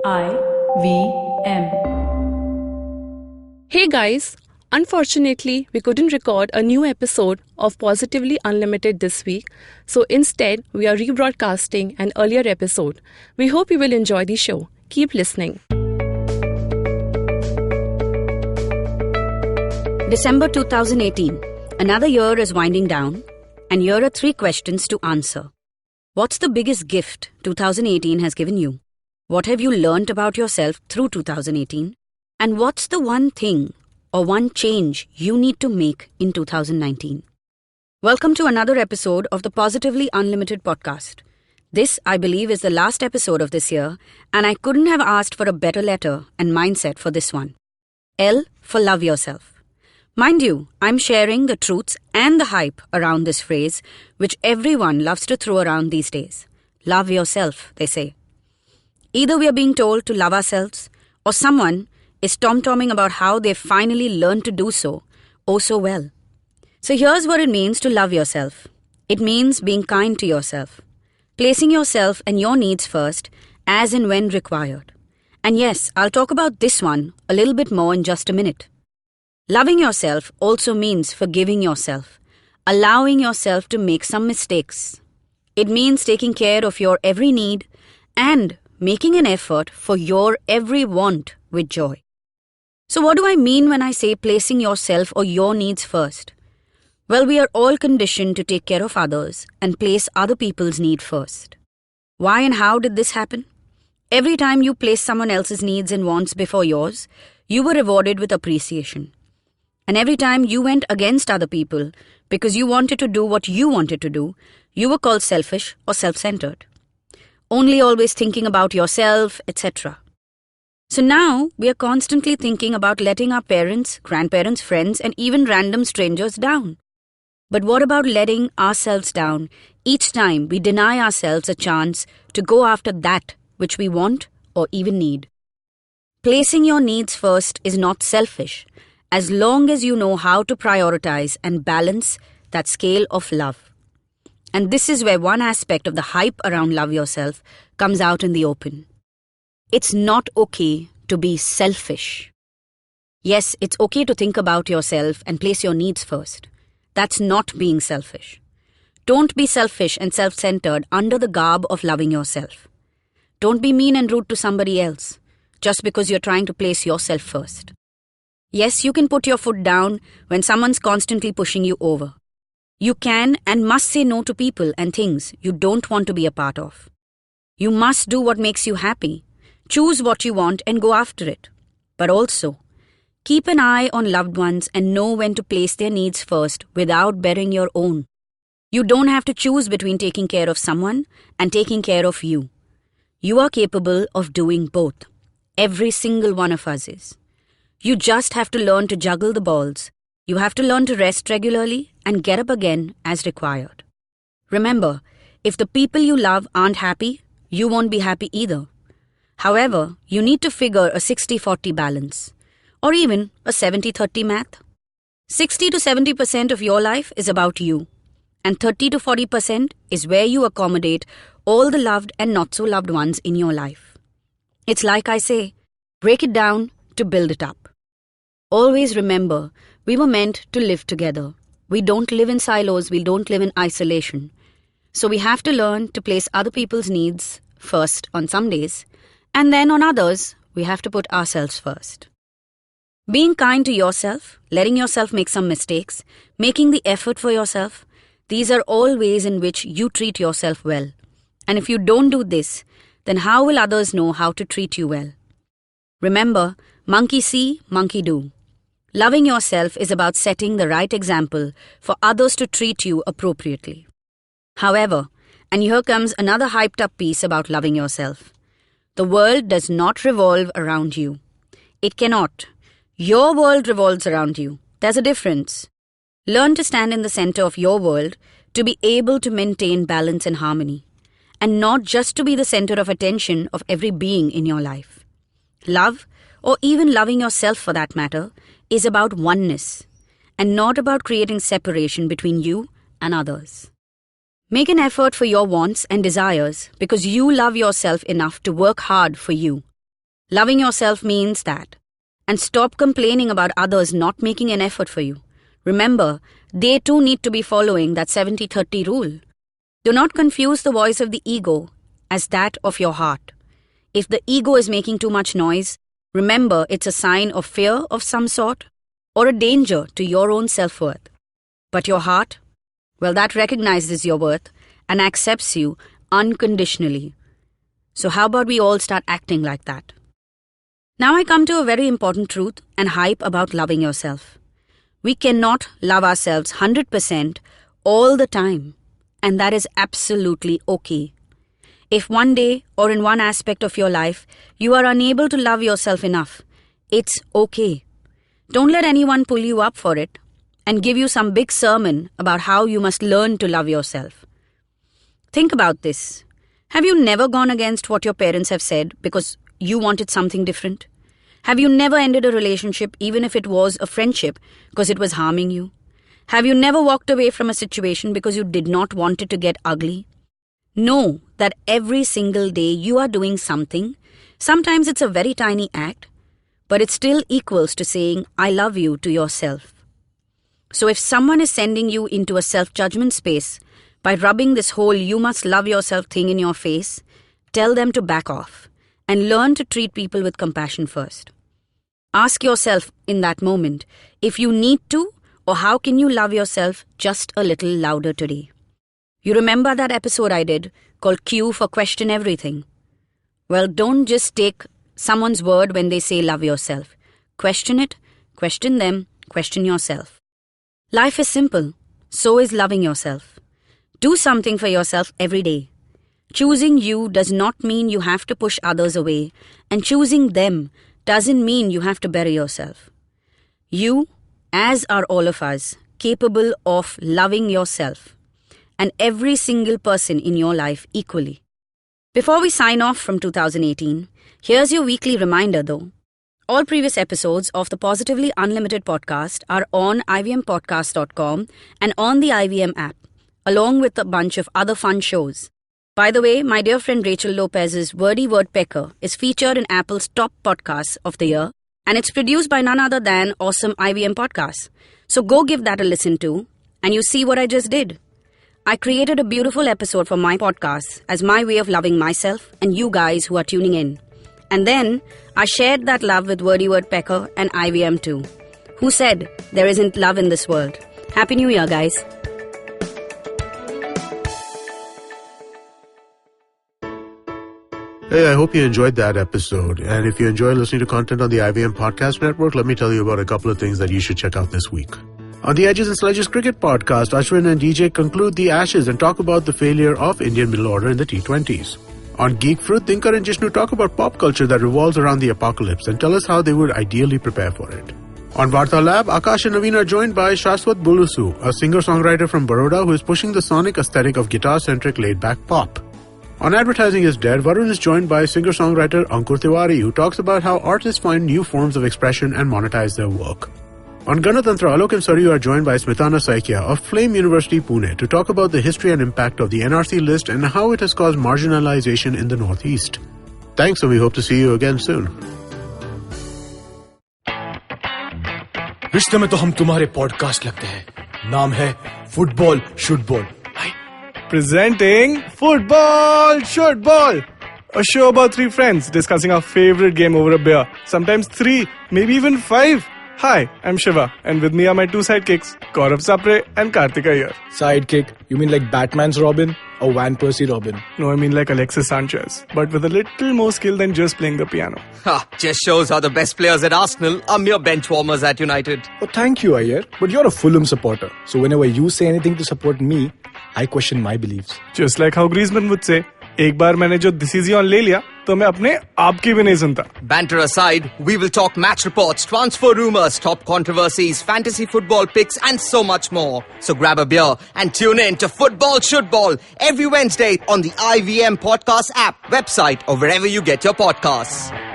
I-V-M. Hey guys, unfortunately, we couldn't record a new episode of Positively Unlimited this week, so instead, we are rebroadcasting an earlier episode. We hope you will enjoy the show. Keep listening. December 2018. Another year is winding down, and here are 3 questions to answer. What's the biggest gift 2018 has given you? What have you learnt about yourself through 2018? And what's the one thing or one change you need to make in 2019? Welcome to another episode of the Positively Unlimited podcast. This, I believe, is the last episode of this year, and I couldn't have asked for a better letter and mindset for this one. L for love yourself. Mind you, I'm sharing the truths and the hype around this phrase, which everyone loves to throw around these days. Love yourself, they say. Either we are being told to love ourselves, or someone is tom-tomming about how they've finally learned to do so, oh so well. So here's what it means to love yourself. It means being kind to yourself, placing yourself and your needs first, as and when required. And yes, I'll talk about this one a little bit more in just a minute. Loving yourself also means forgiving yourself, allowing yourself to make some mistakes. It means taking care of your every need and making an effort for your every want with joy. So what do I mean when I say placing yourself or your needs first? Well, we are all conditioned to take care of others and place other people's need first. Why and how did this happen? Every time you placed someone else's needs and wants before yours, you were rewarded with appreciation. And every time you went against other people because you wanted to do what you wanted to do, you were called selfish or self-centered. Only always thinking about yourself, etc. So now we are constantly thinking about letting our parents, grandparents, friends, and even random strangers down. But what about letting ourselves down each time we deny ourselves a chance to go after that which we want or even need? Placing your needs first is not selfish, as long as you know how to prioritize and balance that scale of love. And this is where one aspect of the hype around love yourself comes out in the open. It's not okay to be selfish. Yes, it's okay to think about yourself and place your needs first. That's not being selfish. Don't be selfish and self-centered under the garb of loving yourself. Don't be mean and rude to somebody else just because you're trying to place yourself first. Yes, you can put your foot down when someone's constantly pushing you over. You can and must say no to people and things you don't want to be a part of. You must do what makes you happy. Choose what you want and go after it. But also, keep an eye on loved ones and know when to place their needs first without bearing your own. You don't have to choose between taking care of someone and taking care of you. You are capable of doing both. Every single one of us is. You just have to learn to juggle the balls. You have to learn to rest regularly and get up again as required. Remember, if the people you love aren't happy, you won't be happy either. However, you need to figure a 60-40 balance, or even a 70-30 math. 60 to 70% of your life is about you, and 30 to 40% is where you accommodate all the loved and not so loved ones in your life. It's like I say, break it down to build it up. Always remember, we were meant to live together. We don't live in silos, we don't live in isolation. So we have to learn to place other people's needs first on some days, and then on others, we have to put ourselves first. Being kind to yourself, letting yourself make some mistakes, making the effort for yourself, these are all ways in which you treat yourself well. And if you don't do this, then how will others know how to treat you well? Remember, monkey see, monkey do. Loving yourself is about setting the right example for others to treat you appropriately. However, and here comes another hyped up piece about loving yourself. The world does not revolve around you. It cannot. Your world revolves around you. There's a difference. Learn to stand in the center of your world to be able to maintain balance and harmony, and not just to be the center of attention of every being in your life. Love, or even loving yourself for that matter, is about oneness, and not about creating separation between you and others. Make an effort for your wants and desires because you love yourself enough to work hard for you. Loving yourself means that. And stop complaining about others not making an effort for you. Remember, they too need to be following that 70-30 rule. Do not confuse the voice of the ego as that of your heart. If the ego is making too much noise, remember it's a sign of fear of some sort or a danger to your own self-worth. But your heart, well, that recognizes your worth and accepts you unconditionally. So how about we all start acting like that? Now I come to a very important truth and hype about loving yourself. We cannot love ourselves 100% all the time, and that is absolutely okay. If one day or in one aspect of your life you are unable to love yourself enough, it's okay. Don't let anyone pull you up for it and give you some big sermon about how you must learn to love yourself. Think about this. Have you never gone against what your parents have said because you wanted something different? Have you never ended a relationship even if it was a friendship because it was harming you? Have you never walked away from a situation because you did not want it to get ugly? Know that every single day you are doing something. Sometimes it's a very tiny act, but it still equals to saying, I love you to yourself. So if someone is sending you into a self-judgment space by rubbing this whole you must love yourself thing in your face, tell them to back off and learn to treat people with compassion first. Ask yourself in that moment if you need to or how can you love yourself just a little louder today. You remember that episode I did called Q for Question Everything? Well, don't just take someone's word when they say love yourself. Question it, question them, question yourself. Life is simple. So is loving yourself. Do something for yourself every day. Choosing you does not mean you have to push others away, and choosing them doesn't mean you have to bury yourself. You, as are all of us, capable of loving yourself and every single person in your life equally. Before we sign off from 2018, here's your weekly reminder though. All previous episodes of the Positively Unlimited podcast are on ivmpodcast.com and on the IVM app, along with a bunch of other fun shows. By the way, my dear friend Rachel Lopez's Wordy Wordpecker is featured in Apple's top podcasts of the year, and it's produced by none other than awesome IVM Podcasts. So go give that a listen to, and you see what I just did. I created a beautiful episode for my podcast as my way of loving myself and you guys who are tuning in. And then I shared that love with Wordy Wordpecker and IVM too, who said there isn't love in this world. Happy New Year, guys. Hey, I hope you enjoyed that episode. And if you enjoy listening to content on the IVM Podcast Network, let me tell you about a couple of things that you should check out this week. On the Edges and Sledges Cricket Podcast, Ashwin and DJ conclude the Ashes and talk about the failure of Indian middle order in the T20s. On Geek Fruit, Tinker and Jishnu talk about pop culture that revolves around the apocalypse and tell us how they would ideally prepare for it. On Varta Lab, Akash and Naveen are joined by Shashwat Bulusu, a singer-songwriter from Baroda who is pushing the sonic aesthetic of guitar-centric laid-back pop. On Advertising is Dead, Varun is joined by singer-songwriter Ankur Tiwari, who talks about how artists find new forms of expression and monetize their work. On Ganatantra, Alok and Saryu are joined by Smitana Saikia of Flame University, Pune, to talk about the history and impact of the NRC list and how it has caused marginalization in the Northeast. Thanks, and we hope to see you again soon. रिश्ते में तो हम तुम्हारे podcast लगते हैं. नाम है football should ball. Presenting Football Should Ball, a show about three friends discussing our favorite game over a beer. Sometimes three, maybe even five. Hi, I'm Shiva, and with me are my two sidekicks, Gaurav Sapre and Karthik Iyer. Sidekick? You mean like Batman's Robin or Van Persie Robin? No, I mean like Alexis Sanchez, but with a little more skill than just playing the piano. Ha! Just shows how the best players at Arsenal are mere bench warmers at United. Oh, thank you, Iyer. But you're a Fulham supporter, so whenever you say anything to support me, I question my beliefs. Just like how Griezmann would say, एक बार मैंने जो decision ले लिया, तो मैं अपने आप की भी नहीं सुनता. Banter aside, we will talk match reports, transfer rumors, top controversies, fantasy football picks, and so much more. So grab a beer and tune in to Football Should Ball every Wednesday on the IVM Podcast app, website, or wherever you get your podcasts.